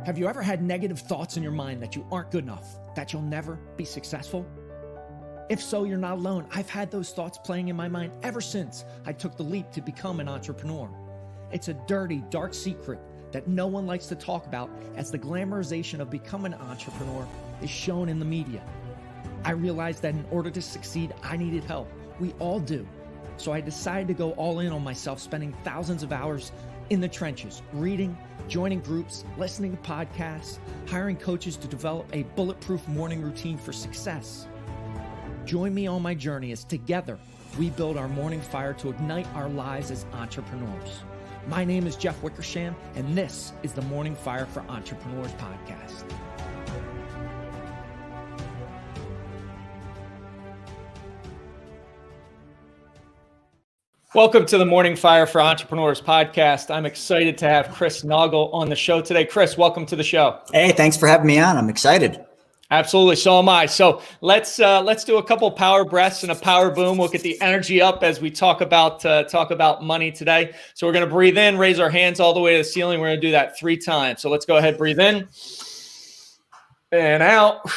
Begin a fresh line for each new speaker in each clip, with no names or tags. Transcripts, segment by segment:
Have you ever had negative thoughts in your mind that you aren't good enough, that you'll never be successful? If so, you're not alone. I've had those thoughts playing in my mind ever since I took the leap to become an entrepreneur. It's a dirty, dark secret that no one likes to talk about, as the glamorization of becoming an entrepreneur is shown in the media. I realized that in order to succeed, I needed help. We all do. So I decided to go all in on myself, spending thousands of hours in the trenches, reading, joining groups, listening to podcasts, hiring coaches to develop a bulletproof morning routine for success. Join me on my journey as together we build our morning fire to ignite our lives as entrepreneurs. My name is Jeff Wickersham, and this is the Morning Fire for Entrepreneurs podcast. Welcome to the Morning Fire for Entrepreneurs podcast. I'm excited to have Chris Naugle on the show today. Chris, welcome to the show.
Hey, thanks for having me on. I'm excited.
Absolutely. So am I. So let's do a couple power breaths and a power boom. We'll get the energy up as we talk about money today. So we're going to breathe in, raise our hands all the way to the ceiling. We're going to do that 3 times. So let's go ahead, breathe in and out.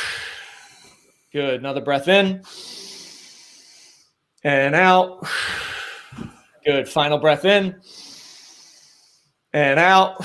Good. Another breath in and out. Good. Final breath in and out.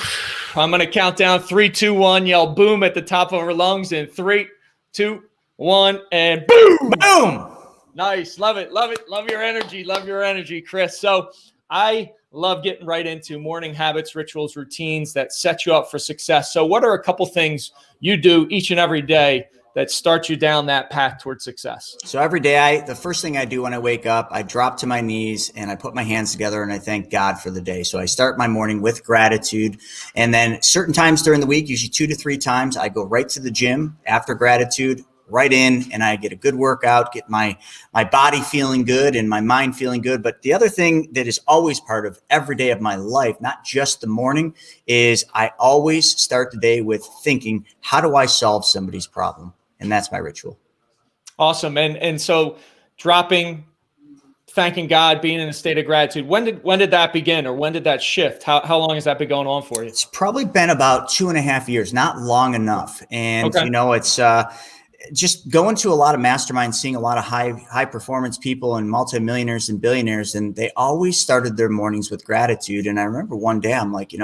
I'm going to count down 3, 2, 1. Yell boom at the top of our lungs in 3, 2, 1, and boom.
Boom.
Nice. Love it. Love it. Love your energy. Love your energy, Chris. So I love getting right into morning habits, rituals, routines that set you up for success. So what are a couple things you do each and every day that start you down that path towards success?
So every day, the first thing I do when I wake up, I drop to my knees and I put my hands together and I thank God for the day. So I start my morning with gratitude. And then certain times during the week, usually 2 to 3 times, I go right to the gym after gratitude, right in, and I get a good workout, get my body feeling good and my mind feeling good. But the other thing that is always part of every day of my life, not just the morning, is I always start the day with thinking, how do I solve somebody's problem? And that's my ritual.
Awesome. And so dropping, thanking God, being in a state of gratitude. When did that begin, or when did that shift? How long has that been going on for you?
It's probably been about 2.5 years, not long enough. And,
okay.
It's just going to a lot of masterminds, seeing a lot of high performance people and multimillionaires and billionaires. And they always started their mornings with gratitude. And I remember one day I'm like,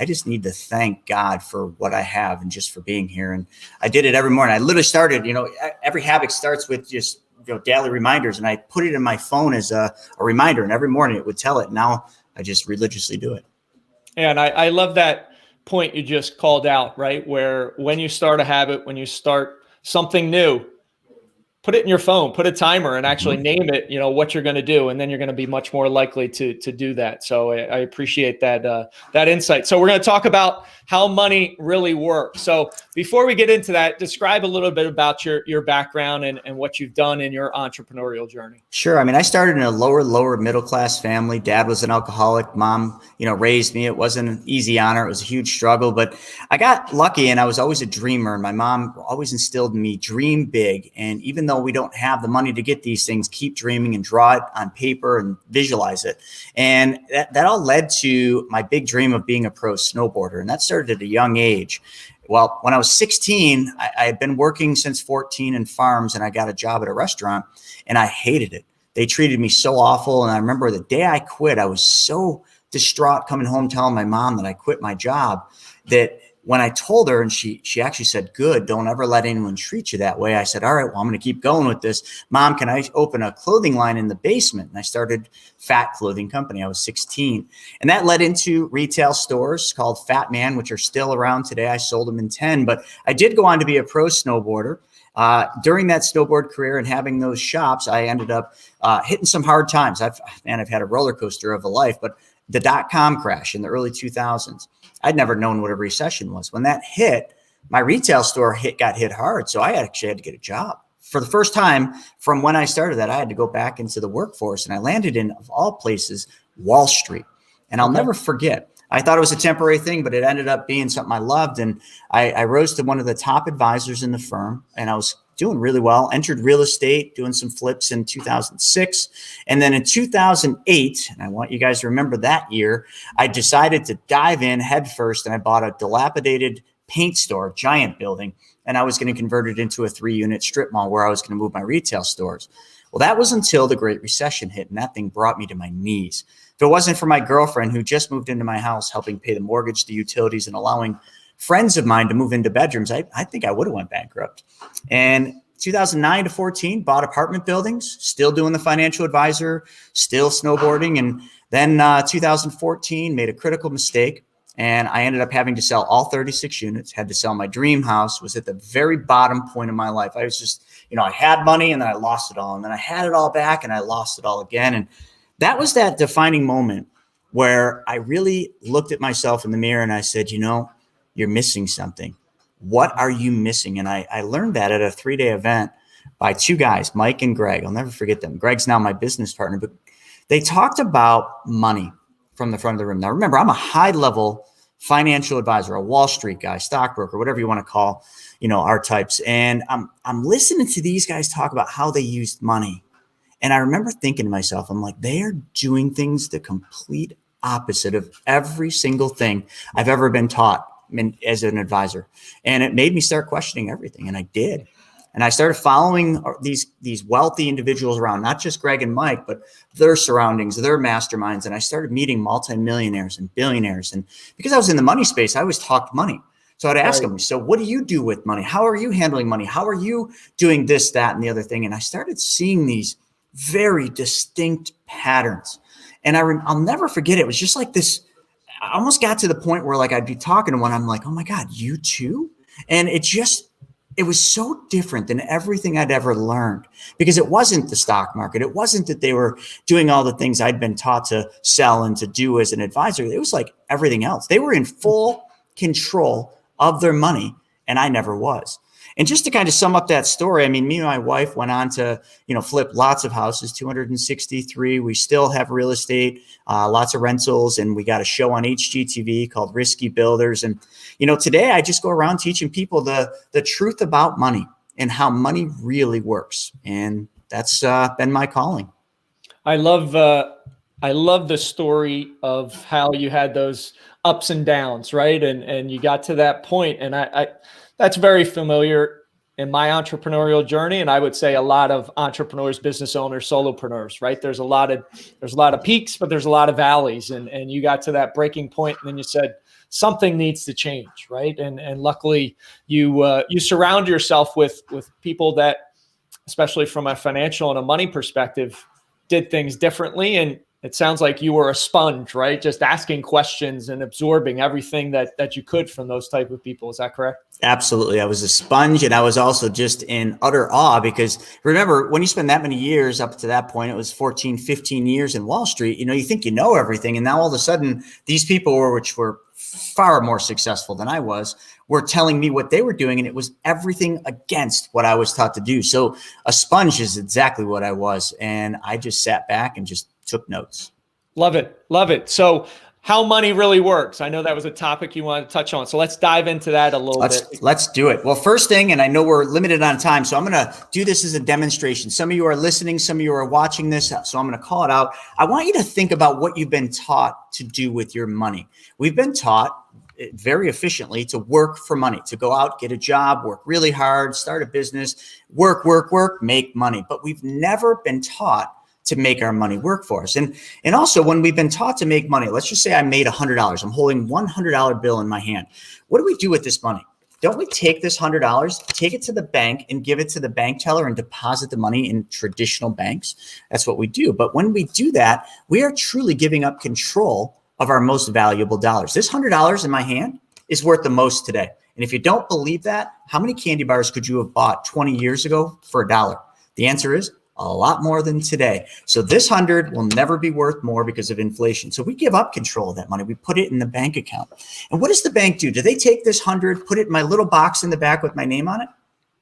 I just need to thank God for what I have and just for being here. And I did it every morning. I literally started, every habit starts with just, daily reminders. And I put it in my phone as a reminder. And every morning it would tell it. Now I just religiously do it.
Yeah, and I love that point you just called out, right? Where when you start a habit, when you start something new, put it in your phone, put a timer and actually name it, what you're going to do. And then you're going to be much more likely to do that. So I appreciate that insight. So we're going to talk about how money really works. So before we get into that, describe a little bit about your background and what you've done in your entrepreneurial journey.
Sure. I mean, I started in a lower middle-class family. Dad was an alcoholic. Mom, raised me. It wasn't an easy honor. It was a huge struggle, but I got lucky and I was always a dreamer. And my mom always instilled in me, dream big. And even though we don't have the money to get these things, keep dreaming and draw it on paper and visualize it. And that all led to my big dream of being a pro snowboarder. And that started at a young age. Well, when I was 16, I had been working since 14 in farms, and I got a job at a restaurant and I hated it. They treated me so awful. And I remember the day I quit, I was so distraught coming home telling my mom that I quit my job, that when I told her, and she actually said, good, don't ever let anyone treat you that way. I said, all right, well, I'm going to keep going with this. Mom, can I open a clothing line in the basement? And I started Fat Clothing Company. I was 16. And that led into retail stores called Fat Man, which are still around today. I sold them in 10, but I did go on to be a pro snowboarder. During that snowboard career and having those shops, I ended up hitting some hard times. I've had a roller coaster of a life, but the dot-com crash in the early 2000s, I'd never known what a recession was. When that hit, my retail store got hit hard. So I actually had to get a job. For the first time from when I started that, I had to go back into the workforce, and I landed in, of all places, Wall Street. And I'll never forget. I thought it was a temporary thing, but it ended up being something I loved. And I rose to one of the top advisors in the firm, and I was doing really well, entered real estate, doing some flips in 2006. And then in 2008, and I want you guys to remember that year, I decided to dive in head first, and I bought a dilapidated paint store, giant building, and I was going to convert it into a 3-unit strip mall where I was going to move my retail stores. Well, that was until the Great Recession hit, and that thing brought me to my knees. If it wasn't for my girlfriend who just moved into my house, helping pay the mortgage, the utilities, and allowing friends of mine to move into bedrooms, I think I would have went bankrupt. And 2009 to 14, bought apartment buildings, still doing the financial advisor, still snowboarding. And then 2014, made a critical mistake. And I ended up having to sell all 36 units, had to sell my dream house, was at the very bottom point of my life. I was just, I had money and then I lost it all. And then I had it all back and I lost it all again. And that was that defining moment where I really looked at myself in the mirror and I said, you're missing something. What are you missing? And I learned that at a 3-day event by 2 guys, Mike and Greg. I'll never forget them. Greg's now my business partner, but they talked about money from the front of the room. Now, remember, I'm a high-level financial advisor, a Wall Street guy, stockbroker, whatever you want to call, our types. And I'm listening to these guys talk about how they used money. And I remember thinking to myself, I'm like, they are doing things the complete opposite of every single thing I've ever been taught as an advisor. And it made me start questioning everything. And I did. And I started following these wealthy individuals around, not just Greg and Mike, but their surroundings, their masterminds. And I started meeting multimillionaires and billionaires. And because I was in the money space, I always talked money. So I'd ask them, so what do you do with money? How are you handling money? How are you doing this, that, and the other thing? And I started seeing these very distinct patterns. And I'll never forget it. It was just like this. I almost got to the point where I'd be talking to one. I'm like, oh my God, you too? And it was so different than everything I'd ever learned, because it wasn't the stock market. It wasn't that they were doing all the things I'd been taught to sell and to do as an advisor. It was like everything else. They were in full control of their money, and I never was. And just to kind of sum up that story, me and my wife went on to, flip lots of houses, 263. We still have real estate, lots of rentals, and we got a show on HGTV called Risky Builders. And, today I just go around teaching people the truth about money and how money really works. And that's been my calling.
I love the story of how you had those ups and downs, right? And you got to that point, and I that's very familiar in my entrepreneurial journey. And I would say a lot of entrepreneurs, business owners, solopreneurs, right? There's a lot of peaks, but there's a lot of valleys. And you got to that breaking point, and then you said, something needs to change, right? And luckily you surround yourself with people that, especially from a financial and a money perspective, did things differently. And it sounds like you were a sponge, right? Just asking questions and absorbing everything that you could from those type of people. Is that correct?
Absolutely. I was a sponge, and I was also just in utter awe, because remember, when you spend that many years up to that point, it was 14, 15 years in Wall Street, you think you know everything. And now all of a sudden, these people which were far more successful than I was, were telling me what they were doing, and it was everything against what I was taught to do. So a sponge is exactly what I was. And I just sat back and just took notes.
Love it. Love it. So how money really works. I know that was a topic you wanted to touch on. So let's dive into that a little bit.
Let's do it. Well, first thing, and I know we're limited on time, so I'm going to do this as a demonstration. Some of you are listening, some of you are watching this, so I'm going to call it out. I want you to think about what you've been taught to do with your money. We've been taught very efficiently to work for money, to go out, get a job, work really hard, start a business, work, make money. But we've never been taught to make our money work for us. And also, when we've been taught to make money, let's just say I made $100. I'm holding $100 bill in my hand. What do we do with this money? Don't we take this $100, take it to the bank and give it to the bank teller and deposit the money in traditional banks? That's what we do. But when we do that, we are truly giving up control of our most valuable dollars. This $100 in my hand is worth the most today. And if you don't believe that, how many candy bars could you have bought 20 years ago for $1? The answer is a lot more than today. So this 100 will never be worth more because of inflation. So we give up control of that money. We put it in the bank account. And what does the bank do? Do they take this 100, put it in my little box in the back with my name on it?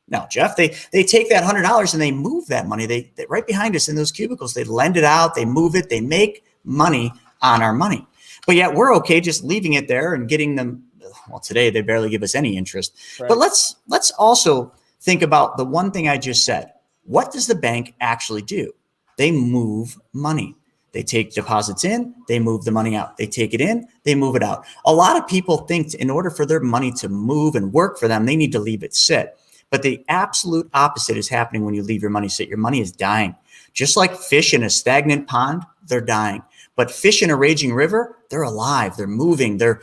No, Jeff, they take that $100 and they move that money. They right behind us in those cubicles, they lend it out, they move it, they make money on our money. But yet we're okay just leaving it there and getting them. Well, today they barely give us any interest. Right. But let's also think about the one thing I just said. What does the bank actually do? They move money. They take deposits in, they move the money out. They take it in, they move it out. A lot of people think in order for their money to move and work for them, they need to leave it sit. But the absolute opposite is happening when you leave your money sit. Your money is dying. Just like fish in a stagnant pond, they're dying. But fish in a raging river, they're alive. They're moving. They're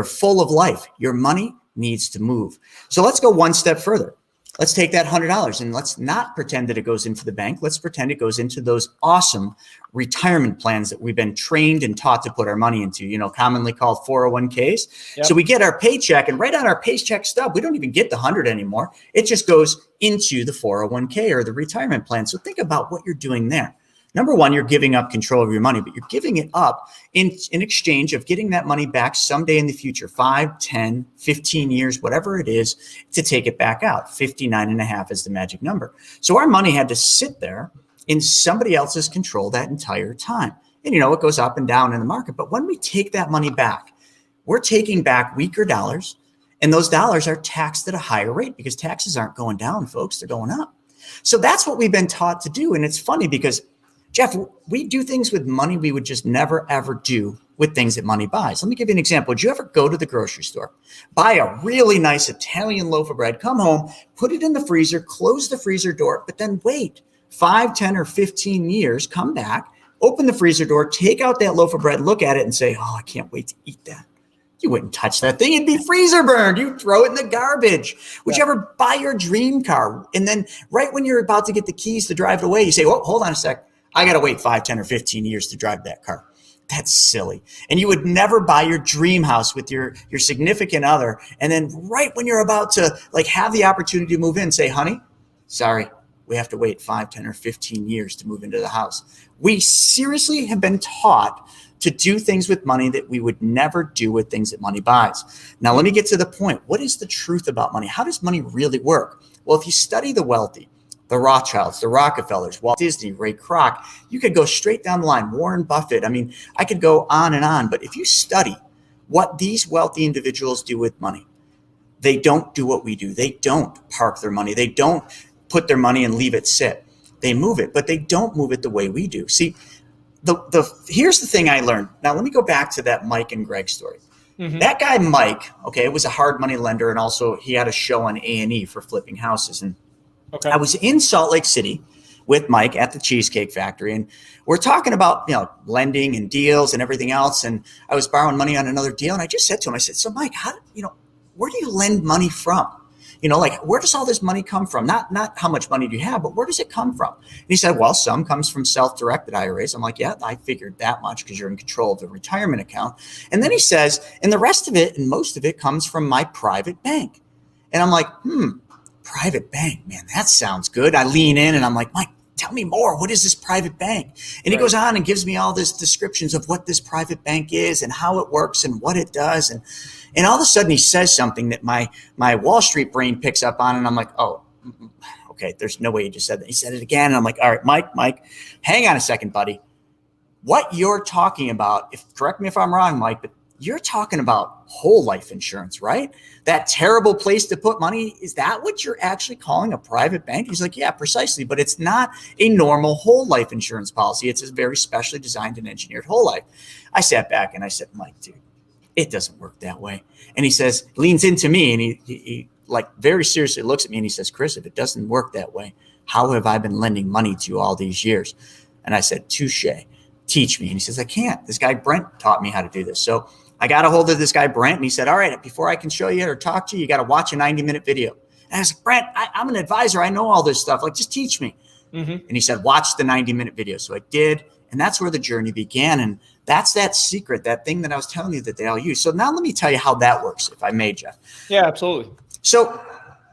full of life. Your money needs to move. So let's go one step further. Let's take that $100 and let's not pretend that it goes into the bank. Let's pretend it goes into those awesome retirement plans that we've been trained and taught to put our money into, commonly called 401ks. Yep. So we get our paycheck, and right on our paycheck stub, we don't even get the 100 anymore. It just goes into the 401k or the retirement plan. So think about what you're doing there. Number one, you're giving up control of your money, but you're giving it up in exchange of getting that money back someday in the future, 5, 10, 15 years, whatever it is, to take it back out. 59.5 is the magic number. So our money had to sit there in somebody else's control that entire time. And it goes up and down in the market. But when we take that money back, we're taking back weaker dollars, and those dollars are taxed at a higher rate because taxes aren't going down, folks. They're going up. So that's what we've been taught to do. And it's funny because Jeff, we do things with money we would just never, ever do with things that money buys. Let me give you an example. Would you ever go to the grocery store, buy a really nice Italian loaf of bread, come home, put it in the freezer, close the freezer door, but then wait 5, 10, or 15 years, come back, open the freezer door, take out that loaf of bread, look at it and say, oh, I can't wait to eat that. You wouldn't touch that thing. It'd be freezer burned. You throw it in the garbage. Would you ever buy your dream car? And then right when you're about to get the keys to drive it away, you say, oh, hold on a sec. I got to wait 5, 10, or 15 years to drive that car. That's silly. And you would never buy your dream house with your significant other. And then right when you're about to have the opportunity to move in, say, honey, sorry, we have to wait 5, 10, or 15 years to move into the house. We seriously have been taught to do things with money that we would never do with things that money buys. Now, let me get to the point. What is the truth about money? How does money really work? Well, if you study the wealthy, the Rothschilds, the Rockefellers, Walt Disney, Ray Kroc, you could go straight down the line, Warren Buffett. I mean, I could go on and on, but if you study what these wealthy individuals do with money, they don't do what we do. They don't park their money. They don't put their money and leave it sit. They move it, but they don't move it the way we do. See, here's the thing I learned. Now, let me go back to that Mike and Greg story. Mm-hmm. That guy, Mike, was a hard money lender, and also he had a show on A&E for flipping houses. And I was in Salt Lake City with Mike at the Cheesecake Factory, and we're talking about, lending and deals and everything else. And I was borrowing money on another deal. And I just said to him, I said, so Mike, where do you lend money from? Where does all this money come from? Not how much money do you have, but where does it come from? And he said, well, some comes from self-directed IRAs. I'm like, yeah, I figured that much because you're in control of the retirement account. And then he says, and the rest of it and most of it comes from my private bank. And I'm like, private bank, man, that sounds good. I lean in and I'm like, Mike, tell me more. What is this private bank? And he goes on and gives me all this descriptions of what this private bank is and how it works and what it does. And all of a sudden he says something that my Wall Street brain picks up on. And I'm like, oh, okay, there's no way you just said that. He said it again. And I'm like, all right, Mike, hang on a second, buddy. What you're talking about, correct me if I'm wrong, Mike, but you're talking about whole life insurance, right? That terrible place to put money. Is that what you're actually calling a private bank? He's like, yeah, precisely. But it's not a normal whole life insurance policy. It's a very specially designed and engineered whole life. I sat back and I said, Mike, dude, it doesn't work that way. And he says, leans into me and he very seriously looks at me and he says, Chris, if it doesn't work that way, how have I been lending money to you all these years? And I said, touche, teach me. And he says, I can't. This guy, Brent, taught me how to do this. So I got a hold of this guy, Brent, and he said, all right, before I can show you or talk to you, you got to watch a 90-minute video. And I was like, Brent, I'm an advisor. I know all this stuff. Just teach me. Mm-hmm. And he said, watch the 90-minute video. So I did. And that's where the journey began. And that's that secret, that thing that I was telling you that they all use. So now let me tell you how that works, if I may, Jeff.
Yeah, absolutely.
So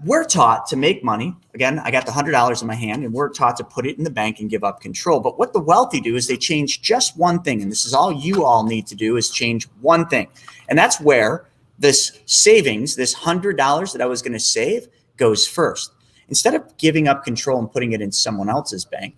we're taught to make money. Again, I got the $100 in my hand, and we're taught to put it in the bank and give up control. But what the wealthy do is they change just one thing. And this is all you all need to do is change one thing. And that's where this savings, this $100 that I was going to save, goes first. Instead of giving up control and putting it in someone else's bank,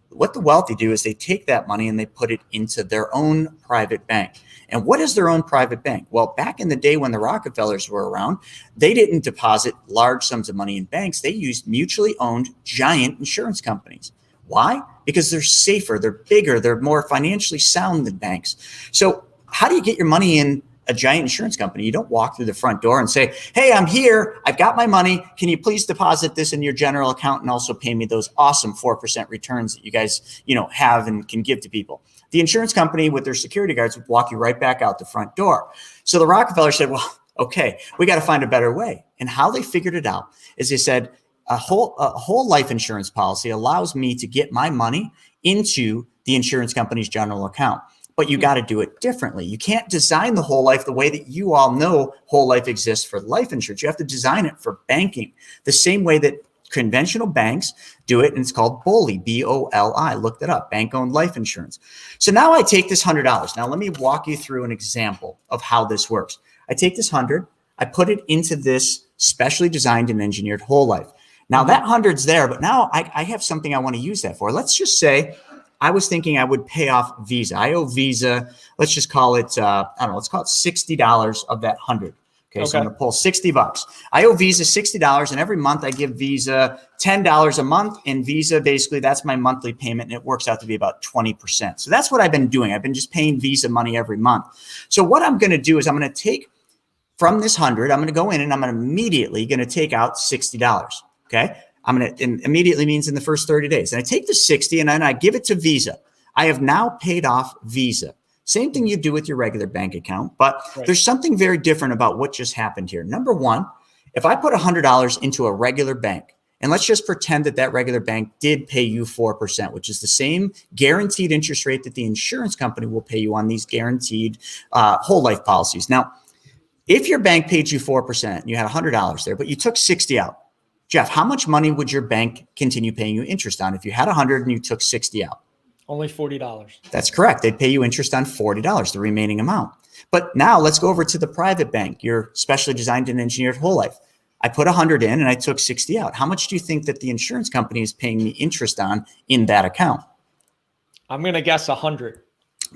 what the wealthy do is they take that money and they put it into their own private bank. And what is their own private bank? Well, back in the day when the Rockefellers were around, they didn't deposit large sums of money in banks. They used mutually owned giant insurance companies. Why? because they're safer, they're bigger, they're more financially sound than banks. So how do you get your money in a giant insurance company? You don't walk through the front door and say, hey, I'm here, I've got my money, can you please deposit this in your general account and also pay me those awesome 4% returns that you guys, have and can give to people. The insurance company with their security guards would walk you right back out the front door. So the Rockefeller said, well, okay, we got to find a better way. And how they figured it out is they said, a whole life insurance policy allows me to get my money into the insurance company's general account. But you got to do it differently. You can't design the whole life the way that you all know whole life exists for life insurance. You have to design it for banking the same way that conventional banks do it. And it's called BOLI, B-O-L-I. Look that up, bank-owned life insurance. So now I take this $100. Now let me walk you through an example of how this works. I take this 100, I put it into this specially designed and engineered whole life. Now that 100's there, but now I have something I want to use that for. Let's just say I was thinking I would pay off Visa. I owe Visa, let's just call it, let's call it $60 of that 100. Okay, so I'm going to pull $60. I owe Visa $60, and every month I give Visa $10 a month, and Visa, basically, that's my monthly payment, and it works out to be about 20%. So that's what I've been doing. I've been just paying Visa money every month. So what I'm going to do is I'm going to take from this 100, I'm going to go in and I'm immediately going to take out $60. Okay. And immediately means in the first 30 days. And I take the 60 and then I give it to Visa. I have now paid off Visa. Same thing you do with your regular bank account, but there's something very different about what just happened here. Number one, if I put $100 into a regular bank, and let's just pretend that regular bank did pay you 4%, which is the same guaranteed interest rate that the insurance company will pay you on these guaranteed whole life policies. Now, if your bank paid you 4% and you had $100 there, but you took 60 out, Jeff, how much money would your bank continue paying you interest on if you had 100 and you took 60 out?
Only $40.
That's correct. They'd pay you interest on $40, the remaining amount. But now let's go over to the private bank, your specially designed and engineered whole life. I put 100 in and I took 60 out. How much do you think that the insurance company is paying me interest on in that account?
I'm going to guess 100.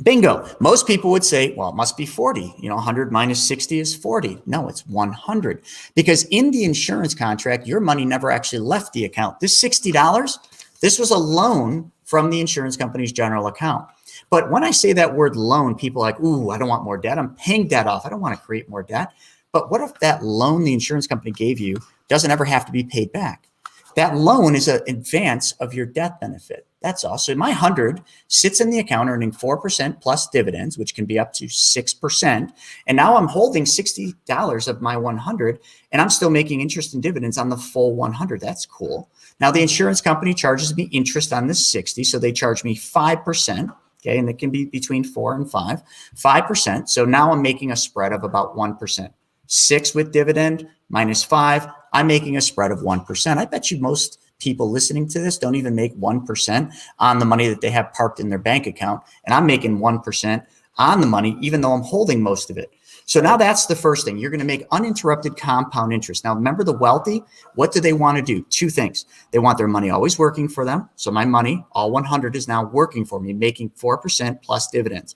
Bingo. Most people would say, well, it must be 40. 100 minus 60 is 40. No, it's 100. Because in the insurance contract, your money never actually left the account. This $60, this was a loan from the insurance company's general account. But when I say that word loan, people are like, ooh, I don't want more debt. I'm paying debt off. I don't want to create more debt. But what if that loan the insurance company gave you doesn't ever have to be paid back? That loan is an advance of your death benefit. That's all. So my 100 sits in the account earning 4% plus dividends, which can be up to 6%. And now I'm holding $60 of my 100 and I'm still making interest and dividends on the full 100. That's cool. Now the insurance company charges me interest on this 60. So they charge me 5%. Okay. And it can be between 4 and 5%. So now I'm making a spread of about 1%. 6 with dividend minus 5. I'm making a spread of 1%. I bet you most people listening to this don't even make 1% on the money that they have parked in their bank account. And I'm making 1% on the money, even though I'm holding most of it. So now that's the first thing. You're going to make uninterrupted compound interest. Now, remember the wealthy, what do they want to do? 2 things. They want their money always working for them. So my money, all 100 is now working for me, making 4% plus dividends.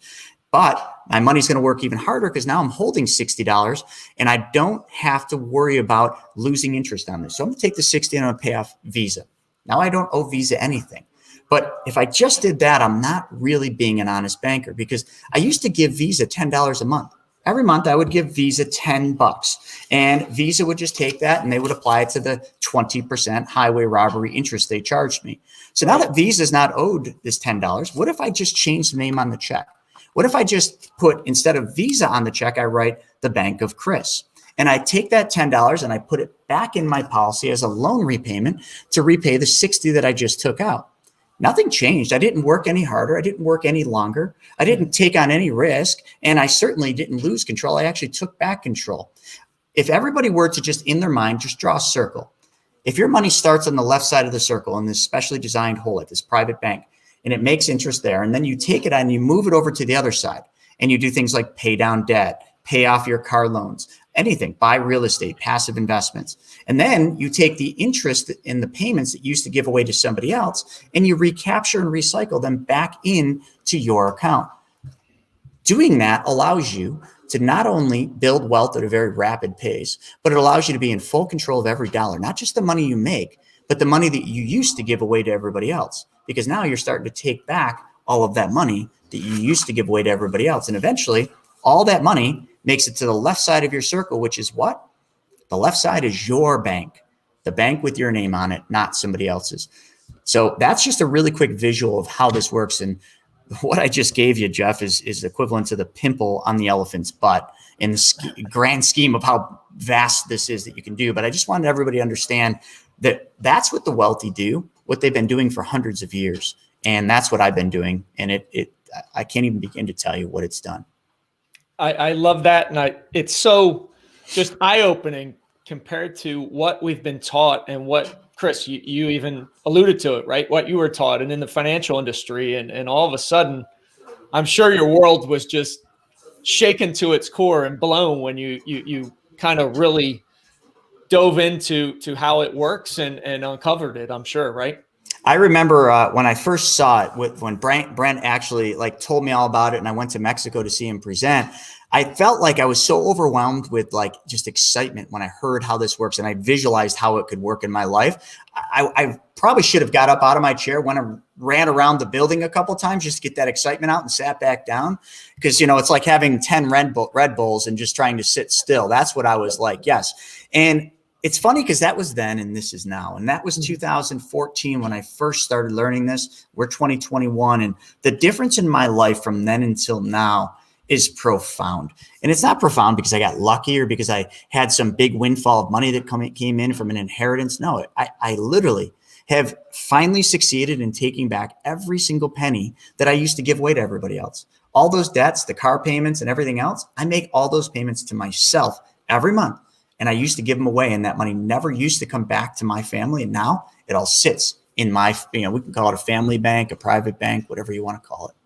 But my money's going to work even harder because now I'm holding $60 and I don't have to worry about losing interest on this. So I'm going to take the 60 and I'm going to pay off Visa. Now I don't owe Visa anything. But if I just did that, I'm not really being an honest banker because I used to give Visa $10 a month. Every month I would give Visa $10 and Visa would just take that and they would apply it to the 20% highway robbery interest they charged me. So now that Visa is not owed this $10, what if I just change the name on the check? What if I just put, instead of Visa on the check, I write the Bank of Chris. And I take that $10 and I put it back in my policy as a loan repayment to repay the 60 that I just took out. Nothing changed. I didn't work any harder. I didn't work any longer. I didn't take on any risk. And I certainly didn't lose control. I actually took back control. If everybody were to just in their mind, just draw a circle. If your money starts on the left side of the circle in this specially designed hole at this private bank, and it makes interest there. And then you take it and you move it over to the other side and you do things like pay down debt, pay off your car loans, anything, buy real estate, passive investments. And then you take the interest in the payments that you used to give away to somebody else and you recapture and recycle them back into your account. Doing that allows you to not only build wealth at a very rapid pace, but it allows you to be in full control of every dollar, not just the money you make, but the money that you used to give away to everybody else, because now you're starting to take back all of that money that you used to give away to everybody else. And eventually all that money makes it to the left side of your circle, which is what? The left side is your bank, the bank with your name on it, not somebody else's. So that's just a really quick visual of how this works. And what I just gave you, Jeff, is equivalent to the pimple on the elephant's butt in the grand scheme of how vast this is that you can do. But I just wanted everybody to understand that that's what the wealthy do, what they've been doing for hundreds of years. And that's what I've been doing. And I can't even begin to tell you what it's done.
I love that. And it's so just eye-opening compared to what we've been taught and what, Chris, you even alluded to it, right? What you were taught and in the financial industry. And all of a sudden, I'm sure your world was just shaken to its core and blown when you kind of really dove into how it works and uncovered it, I'm sure, right?
I remember when I first saw it, when Brent actually like told me all about it, and I went to Mexico to see him present. I felt like I was so overwhelmed with like just excitement when I heard how this works, and I visualized how it could work in my life. I probably should have got up out of my chair, went and ran around the building a couple of times just to get that excitement out, and sat back down, because it's like having 10 Red Bulls and just trying to sit still. That's what I was like. Yes. And it's funny because that was then and this is now. And that was 2014 when I first started learning this. We're 2021. And the difference in my life from then until now is profound. And it's not profound because I got lucky or because I had some big windfall of money that came in from an inheritance. No, I literally have finally succeeded in taking back every single penny that I used to give away to everybody else. All those debts, the car payments and everything else, I make all those payments to myself every month. And I used to give them away, and that money never used to come back to my family. And now it all sits in my, we can call it a family bank, a private bank, whatever you want to call it.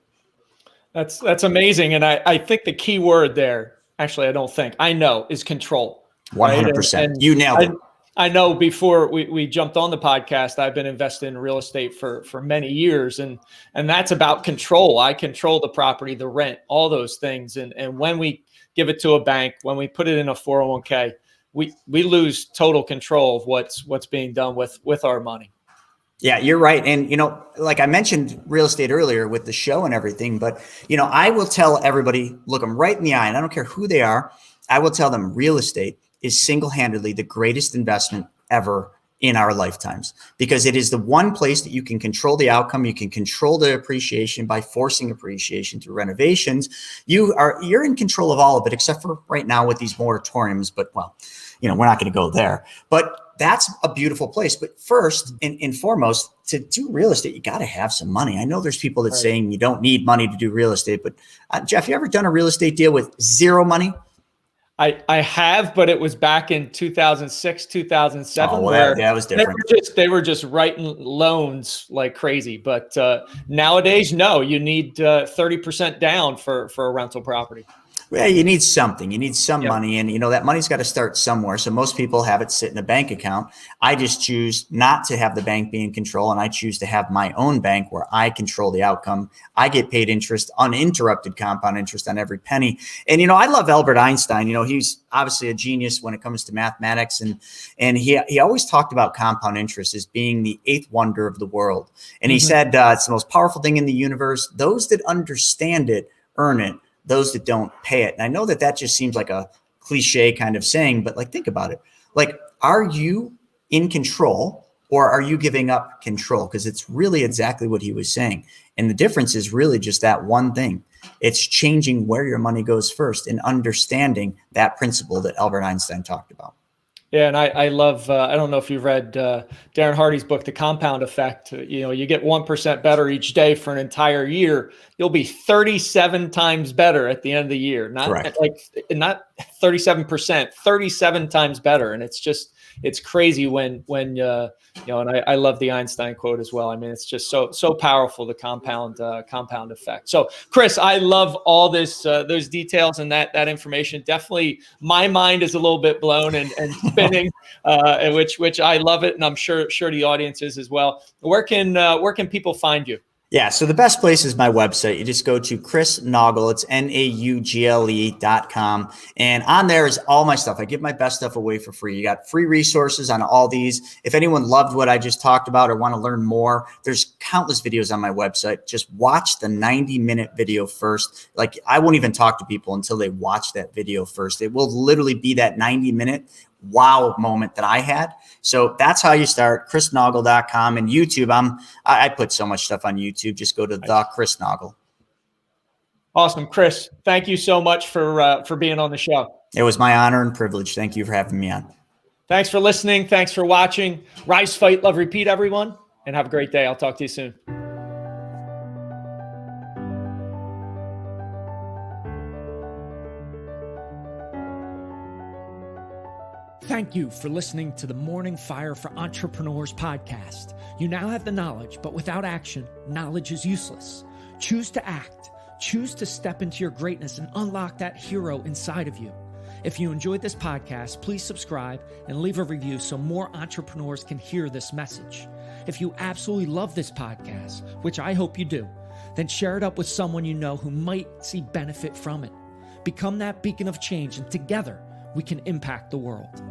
That's amazing. And I think the key word there, actually, I know is control.
100%. Right? And you nailed it.
I know before we jumped on the podcast, I've been invested in real estate for many years. And that's about control. I control the property, the rent, all those things. And when we give it to a bank, when we put it in a 401k, we lose total control of what's being done with our money.
Yeah, you're right. And, like I mentioned real estate earlier with the show and everything, but, I will tell everybody, look them right in the eye, and I don't care who they are. I will tell them real estate is single-handedly the greatest investment ever in our lifetimes, because it is the one place that you can control the outcome. You can control the appreciation by forcing appreciation through renovations. You're in control of all of it, except for right now with these moratoriums. But we're not going to go there. But that's a beautiful place. But first and foremost, to do real estate, you got to have some money. I know there's people that saying you don't need money to do real estate, but Jeff, you ever done a real estate deal with zero money?
I have, but it was back in 2006, 2007.
Oh, well, that was different.
They were just writing loans like crazy. But nowadays, no, you need 30% down for a rental property.
Well, you need something. You need some money, and that money's got to start somewhere. So most people have it sit in a bank account. I just choose not to have the bank be in control, and I choose to have my own bank where I control the outcome. I get paid interest, uninterrupted compound interest on every penny. And I love Albert Einstein. He's obviously a genius when it comes to mathematics, and he always talked about compound interest as being the eighth wonder of the world. And he said it's the most powerful thing in the universe. Those that understand it earn it. Those that don't pay it. And I know that just seems like a cliche kind of saying, but think about it. Are you in control or are you giving up control? Because it's really exactly what he was saying. And the difference is really just that one thing. It's changing where your money goes first and understanding that principle that Albert Einstein talked about.
Yeah, and I love, I don't know if you've read Darren Hardy's book, The Compound Effect. You get 1% better each day for an entire year. You'll be 37 times better at the end of the year. Not 37%, 37 times better. And it's crazy when and I love the Einstein quote as well. I mean, it's just so powerful, the compound effect. So Chris, I love all this, those details and that information. Definitely my mind is a little bit blown and spinning, which I love it. And I'm sure the audience is as well. Where can people find you?
Yeah. So the best place is my website. You just go to Chris Naugle. It's NAUGLE.com. And on there is all my stuff. I give my best stuff away for free. You got free resources on all these. If anyone loved what I just talked about or want to learn more, there's countless videos on my website. Just watch the 90-minute video first. Like, I won't even talk to people until they watch that video first. It will literally be that 90-minute wow moment that I had. So that's how you start. ChrisNaugle.com and YouTube. I put so much stuff on YouTube. Just go to the Chris Naugle.
Awesome, Chris. Thank you so much for being on the show.
It was my honor and privilege. Thank you for having me on.
Thanks for listening. Thanks for watching. Rise, fight, love, repeat, everyone, and have a great day. I'll talk to you soon.
Thank you for listening to the Morning Fire for Entrepreneurs podcast. You now have the knowledge, but without action, knowledge is useless. Choose to act. Choose to step into your greatness and unlock that hero inside of you. If you enjoyed this podcast, please subscribe and leave a review so more entrepreneurs can hear this message. If you absolutely love this podcast, which I hope you do, then share it up with someone you know who might see benefit from it. Become that beacon of change, and together we can impact the world.